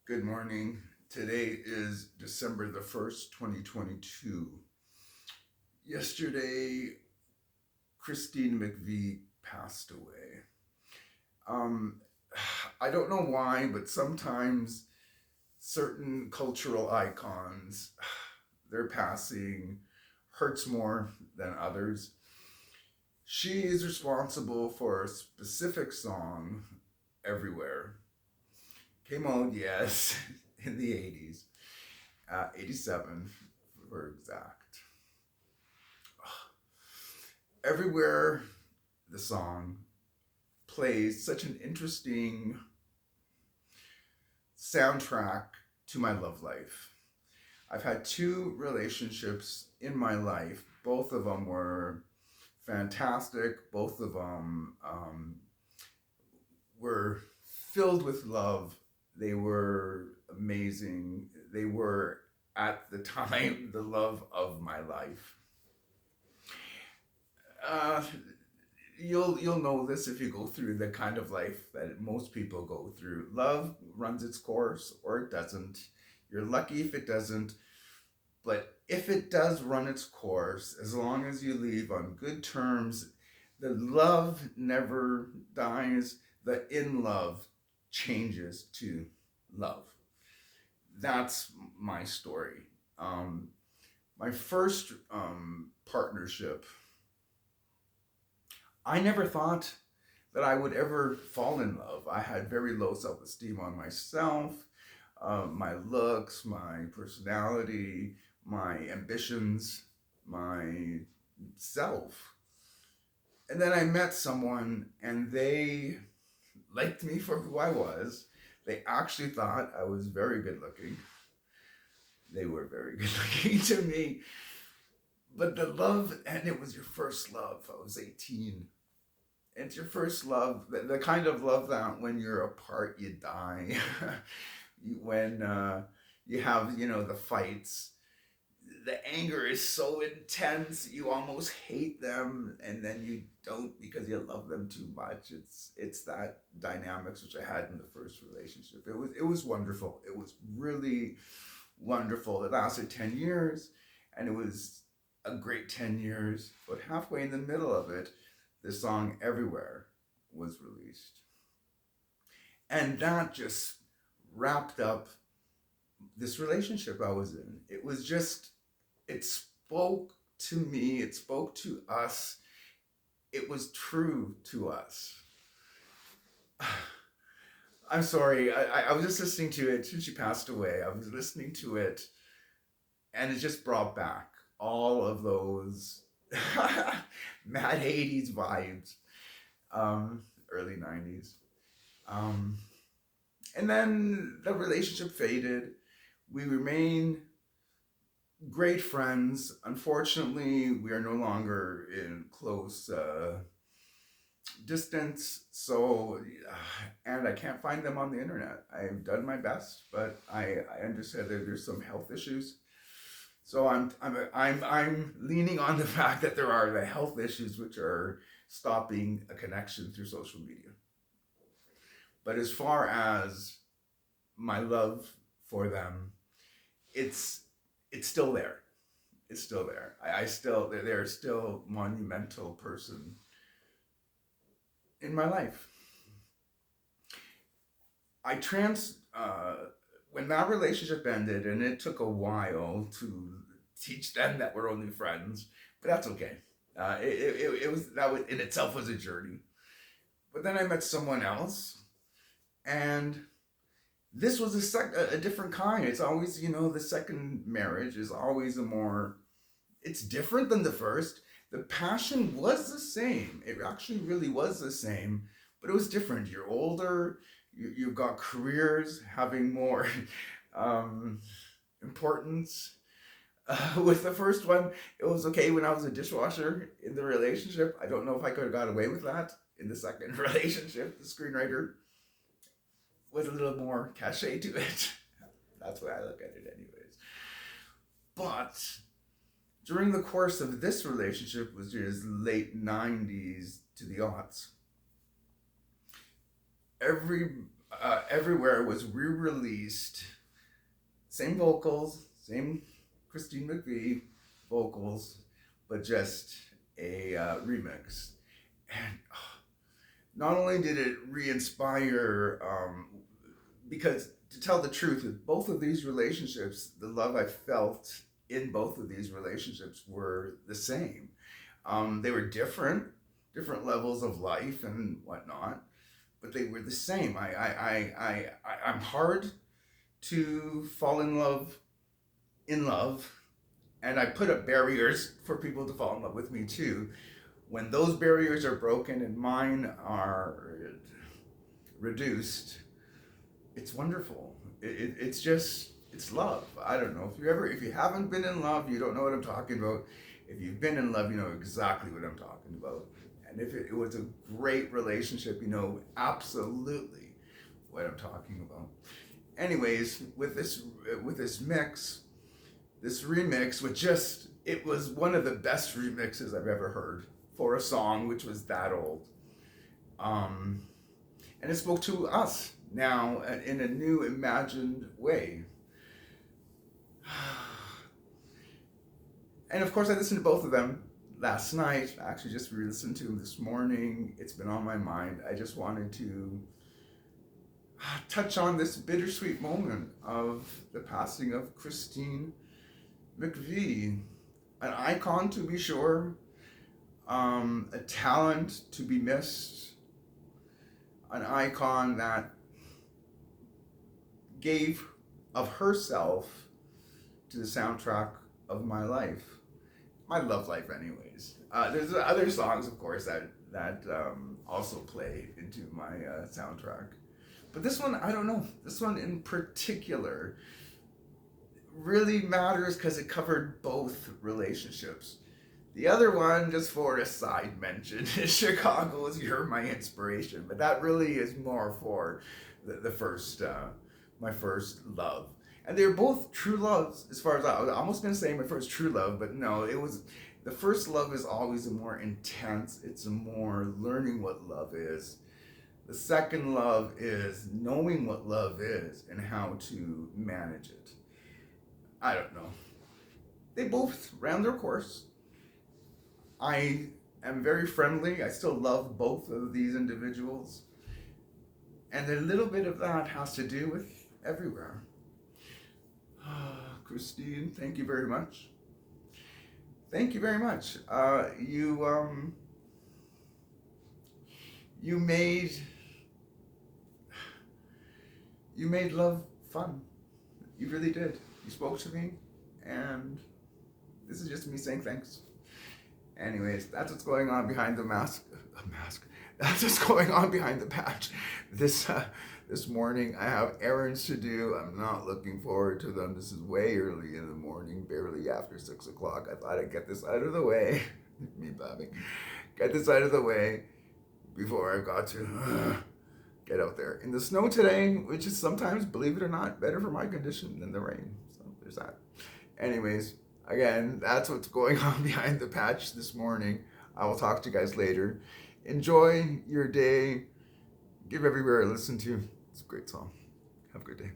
Good morning. Today is December the 1st, 2022. Yesterday, Christine McVie passed away. Um, I don't know why, but sometimes certain cultural icons, their passing hurts more than others. She is responsible for a specific song, Everywhere. Came out, yes, in the 80s, 87 for exact. Everywhere the song plays such an interesting soundtrack to my love life. I've had two relationships in my life. Both of them were fantastic. Both of them were filled with love. They were amazing. They were, at the time, the love of my life. Uh, you'll know this if you go through the kind of life that most people go through. Love runs its course or it doesn't. You're lucky if it doesn't, but if it does run its course, as long as you leave on good terms, the love never dies. The in love changes to love. That's my story. Um, my first partnership, I never thought that I would ever fall in love. I had very low self esteem on myself, my looks, my personality, my ambitions, my self. And then I met someone and they liked me for who I was. They actually thought I was very good looking. They were very good looking to me. But the love, and it was your first love. I was 18. It's your first love, the kind of love that when you're apart you die. When you have, the fights, the anger is so intense you almost hate them, and then you don't because you love them too much. It's that dynamics which I had in the first relationship. It was wonderful. It was really wonderful. It lasted 10 years, and it was a great 10 years. But halfway in the middle of it, the song Everywhere was released. And that just wrapped up this relationship I was in. It spoke to me, it spoke to us, it was true to us. I'm sorry, I was just listening to it since she passed away. I was listening to it, and it just brought back all of those mad 80s vibes, early 90s. Um, and then the relationship faded. We remain great friends. Unfortunately, we are no longer in close distance. So, and I can't find them on the internet. I've done my best, but I understand that there's some health issues. So I'm leaning on the fact that there are the health issues which are stopping a connection through social media. But as far as my love for them, it's it's still there. It's still there. I still they're still monumental person in my life. I trans When that relationship ended, and it took a while to teach them that we're only friends, but that's okay. It was that was in itself was a journey. But then I met someone else, and this was a different kind. It's always, the second marriage is always a more, it's different than the first. The passion was the same. It actually really was the same, but it was different. You're older, you've got careers having more um, importance. With the first one, it was okay when I was a dishwasher in the relationship. I don't know if I could have got away with that in the second relationship. The screenwriter was a little more cachet to it. That's why I look at it, anyways. But during the course of this relationship, was in his late 90s to the aughts, every Everywhere was re-released. Same vocals, same Christine McVie vocals, but just a remix. And not only did it re-inspire, because to tell the truth, with both of these relationships, the love I felt in both of these relationships were the same. They were different levels of life and whatnot, but they were the same. I'm hard to fall in love, and I put up barriers for people to fall in love with me too. When those barriers are broken and mine are reduced, it's wonderful. It's just, it's love. I don't know if you haven't been in love, you don't know what I'm talking about. If you've been in love, you know exactly what I'm talking about. And if it was a great relationship, you know absolutely what I'm talking about. Anyways, with this mix, this remix, it was one of the best remixes I've ever heard for a song which was that old. And it spoke to us now in a new imagined way. And of course, I listened to both of them last night. I actually just re-listened to them this morning. It's been on my mind. I just wanted to touch on this bittersweet moment of the passing of Christine McVie, an icon to be sure, a talent to be missed, an icon that gave of herself to the soundtrack of my life, my love life anyways. There's other songs, of course, that also play into my soundtrack. But this one, I don't know. This one in particular really matters because it covered both relationships. The other one, just for a side mention, is Chicago's You're My Inspiration. But that really is more for the first, my first love. And they're both true loves, as far as I was almost going to say my first true love, but no, it was, the first love is always a more intense, it's a more learning what love is. The second love is knowing what love is and how to manage it. I don't know. They both ran their course. I am very friendly. I still love both of these individuals. And a little bit of that has to do with everywhere. Christine, thank you very much. Thank you very much. You made love fun. You really did. You spoke to me, and this is just me saying thanks. Anyways, that's what's going on behind the mask. That's what's going on behind the patch. This morning, I have errands to do. I'm not looking forward to them. This is way early in the morning, barely after 6 o'clock. I thought I'd get this out of the way. Me babbing. Get this out of the way before I got to get out there in the snow today, which is sometimes, believe it or not, better for my condition than the rain. So there's that. Anyways, again, that's what's going on behind the patch this morning. I will talk to you guys later. Enjoy your day. Give Everywhere a listen to. It's a great song. Have a good day.